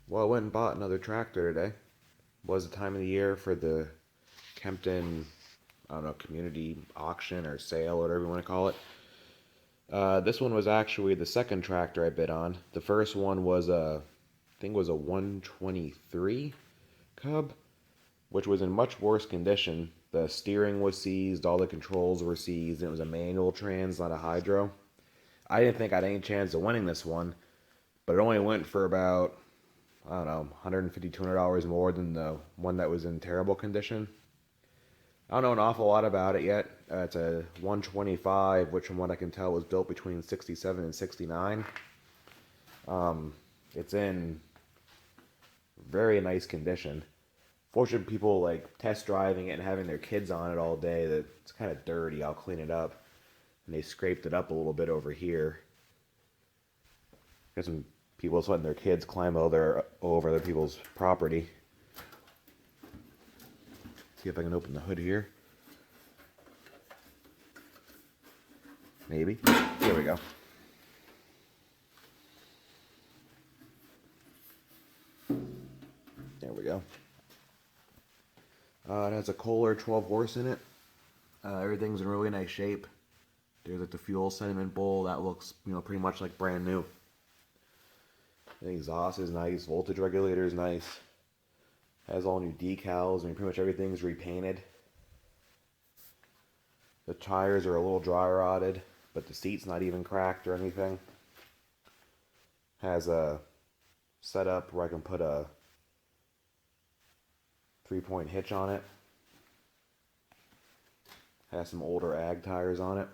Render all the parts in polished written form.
Well, I went and bought another tractor today. Was the time of the year for the Kempton, I don't know, community auction or sale, or whatever you want to call it. This one was actually the second tractor I bid on. The first one was I think was a 123 Cub, which was in much worse condition. The steering was seized, all the controls were seized, and it was a manual trans, not a hydro. I didn't think I had any chance of winning this one, but it only went for about, I don't know, $150, $200 more than the one that was in terrible condition. I don't know an awful lot about it yet. It's a 125, which from what I can tell was built between 67 and 69. It's in very nice condition. Fortunately, people like test driving it and having their kids on it all day. That it's kind of dirty. I'll clean it up. And they scraped it up a little bit over here. Got some people just letting their kids climb over other people's property. See if I can open the hood here. Maybe. There we go. There we go. It has a Kohler 12 horse in it. Everything's in really nice shape. There's like the fuel sediment bowl that looks, pretty much like brand new. The exhaust is nice. Voltage regulator is nice. Has all new decals. Pretty much everything's repainted. The tires are a little dry rotted, but the seat's not even cracked or anything. Has a setup where I can put a 3-point hitch on it. Has some older ag tires on it.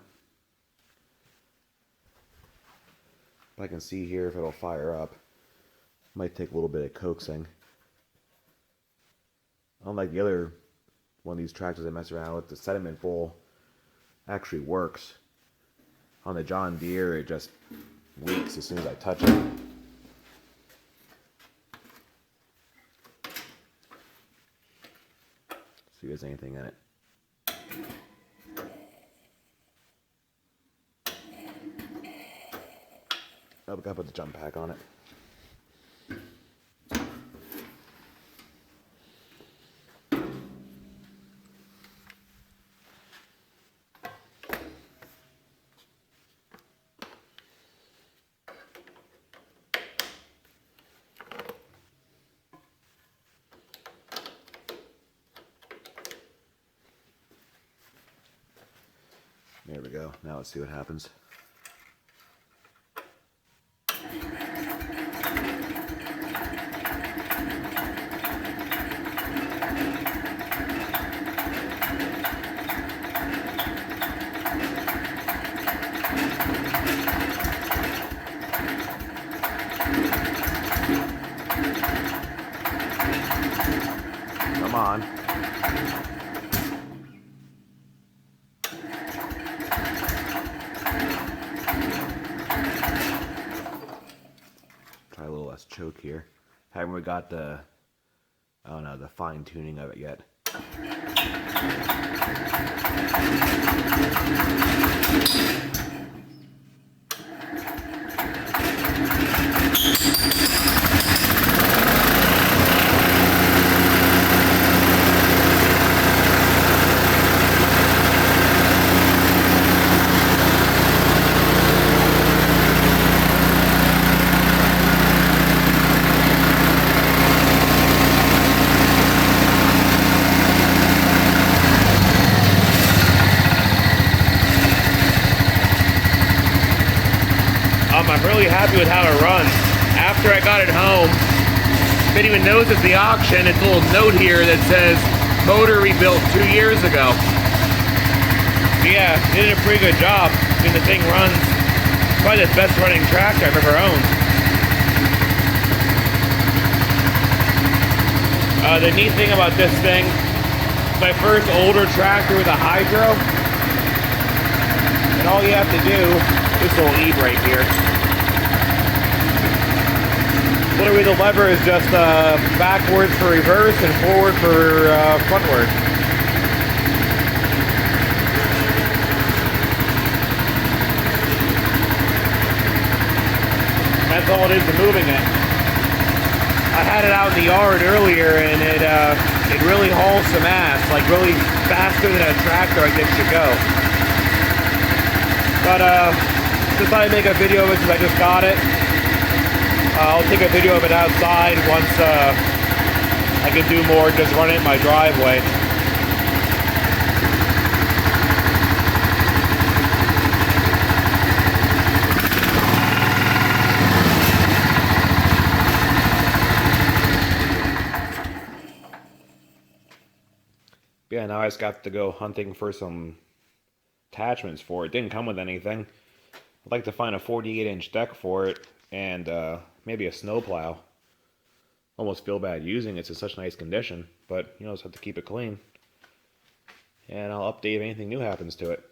If I can see here if it'll fire up. Might take a little bit of coaxing. Unlike the other one of these tractors I mess around with, the sediment bowl actually works. On the John Deere, it just leaks as soon as I touch it. See if there's anything in it. Oh, we gotta put the jump pack on it. There we go. Now let's see what happens. Come on. Try a little less choke here. Haven't really got the, I don't know, the fine tuning of it yet. I'm really happy with how it runs. After I got it home, if anyone knows it's the auction, it's a little note here that says motor rebuilt 2 years ago. Yeah, they did a pretty good job. The thing runs probably the best running tractor I've ever owned. The neat thing about this thing, it's my first older tractor with a hydro. And all you have to do, this little e-brake here. Literally the lever is just backwards for reverse and forward for frontward. That's all it is to moving it. I had it out in the yard earlier, and it really hauls some ass, like really faster than a tractor I think should go. But just thought I'd make a video of it since I just got it. I'll take a video of it outside once I can do more, just run it in my driveway. Yeah, now I just got to go hunting for some attachments for it. Didn't come with anything. I'd like to find a 48-inch deck for it, and maybe a snowplow. Almost feel bad using it. It's in such nice condition, but you know, just have to keep it clean. And I'll update if anything new happens to it.